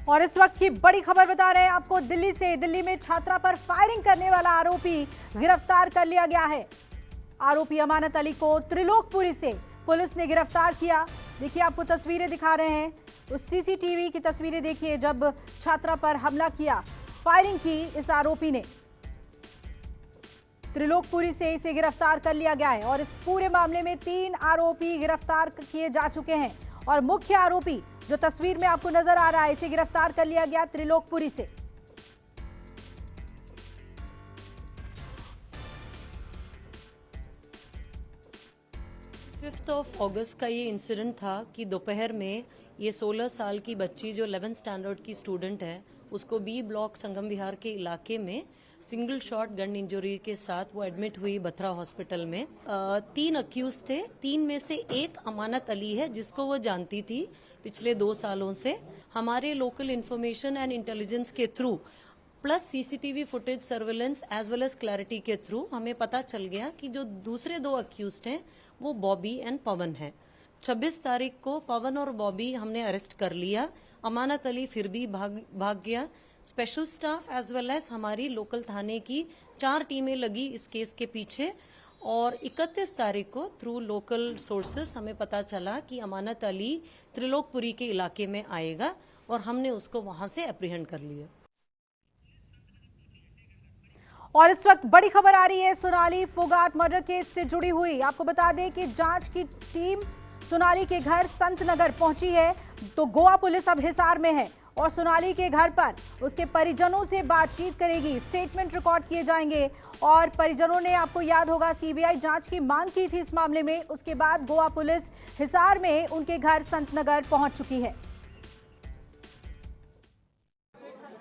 और इस वक्त की बड़ी खबर बता रहे हैं आपको दिल्ली से। दिल्ली में छात्रा पर फायरिंग करने वाला आरोपी गिरफ्तार कर लिया गया है। आरोपी अमानत अली को त्रिलोकपुरी से पुलिस ने गिरफ्तार किया। देखिए, आपको तस्वीरें दिखा रहे हैं, उस सीसीटीवी की तस्वीरें देखिए जब छात्रा पर हमला किया, फायरिंग की इस आरोपी ने। त्रिलोकपुरी से इसे गिरफ्तार कर लिया गया है और इस पूरे मामले में 3 आरोपी गिरफ्तार किए जा चुके हैं और मुख्य आरोपी जो तस्वीर में आपको नजर आ रहा है, इसे गिरफ्तार कर लिया गया त्रिलोकपुरी से। 5 अगस्त का ये इंसिडेंट था कि दोपहर में ये 16 साल की बच्ची जो 11th स्टैंडर्ड की स्टूडेंट है, उसको बी ब्लॉक संगम विहार के इलाके में सिंगल शॉट गन इंजरी के साथ वो एडमिट हुई बथरा हॉस्पिटल में। 3 अक्यूज थे, 3 में से एक अमानत अली है जिसको वो जानती थी पिछले 2 सालों से। हमारे लोकल इंफॉर्मेशन एंड इंटेलिजेंस के through plus CCTV footage surveillance as well as clarity के थ्रू हमें पता चल गया कि जो दूसरे 2 अक्यूज्ड हैं वो बॉबी एंड पवन है। 26 तारीख को पवन और बॉबी हमने अरेस्ट कर लिया। अमानत अली फिर भी भाग गया। Special staff as well as हमारी लोकल थाने की 4 टीमें लगी इस केस के पीछे और 31 तारीख को थ्रू लोकल सोर्सेस हमें पता चला कि अमानत अली त्रिलोकपुरी के इलाके में आएगा और हमने उसको वहां से एप्रीहेंड कर लिया। और इस वक्त बड़ी खबर आ रही है सोनाली फोगाट मर्डर केस से जुड़ी हुई। आपको बता दें कि जांच की टीम सोनाली के घर संत नगर पहुंची है, तो गोवा पुलिस अब हिसार में है और सोनाली के घर पर उसके परिजनों से बातचीत करेगी, स्टेटमेंट रिकॉर्ड किए जाएंगे। और परिजनों ने, आपको याद होगा, सीबीआई जांच की मांग की थी इस मामले में। उसके बाद गोवा पुलिस हिसार में उनके घर संत नगर पहुंच चुकी है।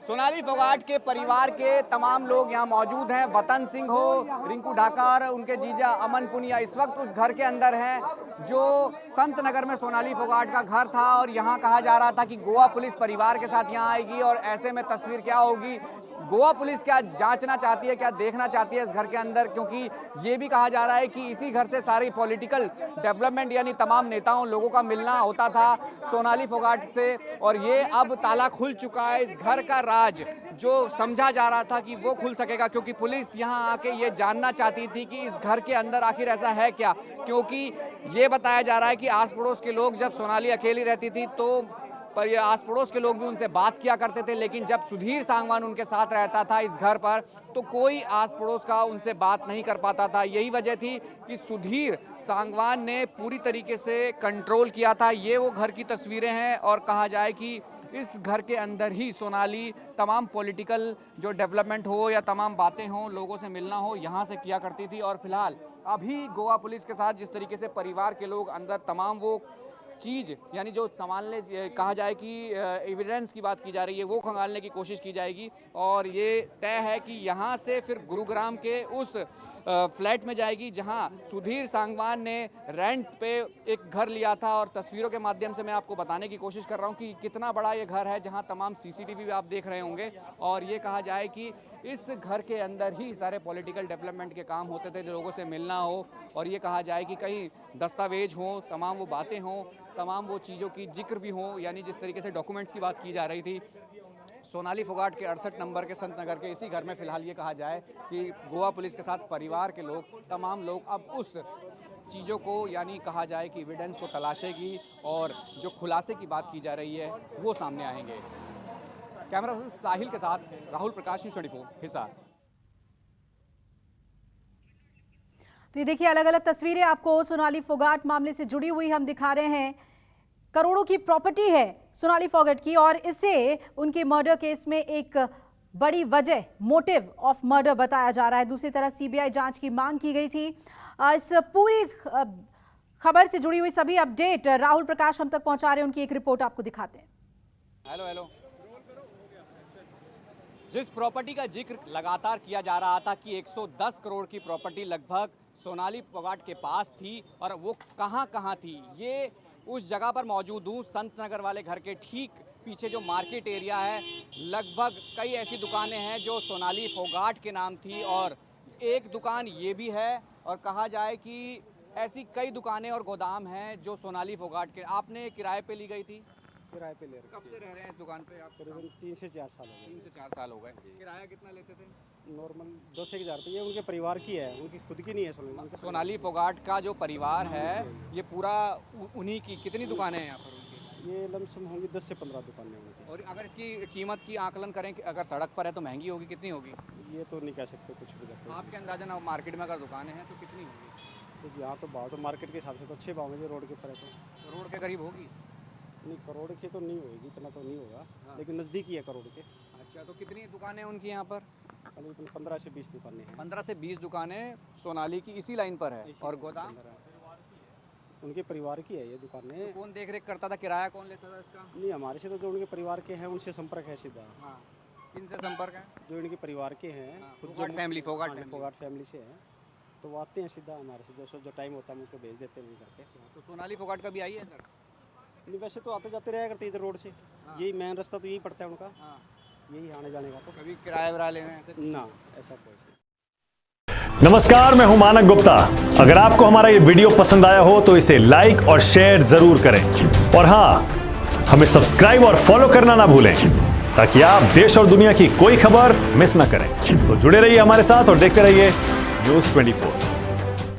सोनाली फोगाट के परिवार के तमाम लोग यहाँ मौजूद हैं। वतन सिंह हो, रिंकू ढाकर, उनके जीजा अमन पुनिया इस वक्त उस घर के अंदर हैं जो संत नगर में सोनाली फोगाट का घर था और यहाँ कहा जा रहा था कि गोवा पुलिस परिवार के साथ यहाँ आएगी और ऐसे में तस्वीर क्या होगी, गोवा पुलिस क्या जांचना चाहती है, क्या देखना चाहती है इस घर के अंदर, क्योंकि ये भी कहा जा रहा है कि इसी घर से सारी पॉलिटिकल डेवलपमेंट यानी तमाम नेताओं लोगों का मिलना होता था सोनाली फोगाट से। और ये अब ताला खुल चुका है। इस घर का राज जो समझा जा रहा था कि वो खुल सकेगा, क्योंकि पुलिस यहाँ आके ये जानना चाहती थी कि इस घर के अंदर आखिर ऐसा है क्या। क्योंकि ये बताया जा रहा है कि आस पड़ोस के लोग, जब सोनाली अकेली रहती थी तो पर ये आस पड़ोस के लोग भी उनसे बात किया करते थे, लेकिन जब सुधीर सांगवान उनके साथ रहता था इस घर पर तो कोई आस पड़ोस का उनसे बात नहीं कर पाता था। यही वजह थी कि सुधीर सांगवान ने पूरी तरीके से कंट्रोल किया था। ये वो घर की तस्वीरें हैं और कहा जाए कि इस घर के अंदर ही सोनाली तमाम पॉलिटिकल जो डेवलपमेंट हो या तमाम बातें हों, लोगों से मिलना हो, यहाँ से किया करती थी। और फिलहाल अभी गोवा पुलिस के साथ जिस तरीके से परिवार के लोग अंदर तमाम वो चीज़ यानी जो संभालने, कहा जाए कि एविडेंस की बात की जा रही है, वो खंगालने की कोशिश की जाएगी। और ये तय है कि यहाँ से फिर गुरुग्राम के उस फ्लैट में जाएगी जहाँ सुधीर सांगवान ने रेंट पे एक घर लिया था। और तस्वीरों के माध्यम से मैं आपको बताने की कोशिश कर रहा हूँ कि कितना बड़ा ये घर है, जहाँ तमाम सीसीटीवी आप देख रहे होंगे। और ये कहा जाए कि इस घर के अंदर ही सारे पॉलिटिकल डेवलपमेंट के काम होते थे, लोगों से मिलना हो और ये कहा जाए कि कहीं दस्तावेज हों, तमाम वो बातें हों, तमाम वो चीज़ों की जिक्र भी हों, यानी जिस तरीके से डॉक्यूमेंट्स की बात की जा रही थी सोनाली फोगाट के 68 नंबर के संत नगर के इसी घर में। फिलहाल ये कहा जाए कि गोवा पुलिस के साथ परिवार के लोग, तमाम लोग अब उस चीज़ों को यानी कहा जाए कि एविडेंस को तलाशेगी और जो खुलासे की बात की जा रही है वो सामने आएंगे। कैमरा पर्सन साहिल के साथ राहुल प्रकाश, न्यूज़ 24 हिसार। तो ये देखिए, अलग अलग तस्वीरें आपको सोनाली फोगाट मामले से जुड़ी हुई हम दिखा रहे हैं। करोड़ों की प्रॉपर्टी है सोनाली फोगाट की और इसे उनके मर्डर केस में एक बड़ी वजह, मोटिव ऑफ मर्डर बताया जा रहा है। दूसरी तरफ सीबीआई जांच की मांग की गई थी। इस पूरी खबर से जुड़ी हुई सभी अपडेट राहुल प्रकाश हम तक पहुंचा रहे हैं, उनकी एक रिपोर्ट आपको दिखाते हैं। हेलो। जिस प्रॉपर्टी का जिक्र लगातार किया जा रहा था कि 110 करोड़ की प्रॉपर्टी लगभग सोनाली फोगाट के पास थी और वो कहाँ थी, ये उस जगह पर मौजूद हूँ। संत नगर वाले घर के ठीक पीछे जो मार्केट एरिया है, लगभग कई ऐसी दुकानें हैं जो सोनाली फोगाट के नाम थी और एक दुकान ये भी है। और कहा जाए कि ऐसी कई दुकानें और गोदाम हैं जो सोनाली फोगाट के। आपने किराए पे ली गई थी? किराए पे ले रखी कब से रह रहे हैं इस दुकान पे आप? करीबन 3 से 4 साल हो 3 गए। से 4 साल हो गए। किराया कितना लेते थे? नॉर्मल 10-1000 रुपये। ये उनके परिवार की है, उनकी खुद की नहीं है। उनके सोनाली फोगाट का जो परिवार है ये पूरा उन्हीं की कितनी दुकानें हैं यहाँ पर उनकी? ये लमसम होंगी 10 से 15 दुकानें उनकी। और अगर इसकी कीमत की आकलन करें कि अगर सड़क पर है तो महंगी होगी, कितनी होगी? ये तो नहीं कह सकते कुछ भी करते। आपके अंदाजा ना मार्केट में अगर दुकानें हैं तो कितनी होगी? तो यहाँ तो भाव तो मार्केट के हिसाब से तो अच्छे भाव है जो रोड के ऊपर है। तो रोड के करीब होगी? नहीं, करोड़ की तो नहीं होगी, इतना तो नहीं होगा, लेकिन नज़दीक ही है करोड़ के। अच्छा, तो कितनी दुकानें हैं उनकी यहाँ पर? करीबन 15 से 20 दुकानें हैं। 15 से 20 दुकानें सोनाली की इसी लाइन पर है। और गोदाम उनके परिवार की है ये दुकानें। तो कौन देख रेख करता था, किराया कौन लेता था इसका? नहीं, हमारे से तो जो उनके परिवार के हैं उनसे संपर्क है सीधा। हाँ, किनसे संपर्क है? जो इनके परिवार के हैं, खुद Phogat family, Phogat family. Phogat family से हैं, तो वो आते हैं सीधा हमारे से। जो टाइम होता है हम उसको भेज देते हैं करके। तो सोनाली फोगाट का भी आई है इधर? नहीं, वैसे तो आते जाते रहा करते इधर रोड से। यही मेन रास्ता तो यही पड़ता है उनका, हाँ। यही आने जाने का। तो कभी किराया विराया लेने ऐसे? ना, ऐसा कोई से। नमस्कार, मैं हूं मानक गुप्ता। अगर आपको हमारा ये वीडियो पसंद आया हो तो इसे लाइक और शेयर जरूर करें, और हां, हमें सब्सक्राइब और फॉलो करना ना भूलें ताकि आप देश और दुनिया की कोई खबर मिस ना करें। तो जुड़े रहिए हमारे साथ और देखते रहिए न्यूज़ 24।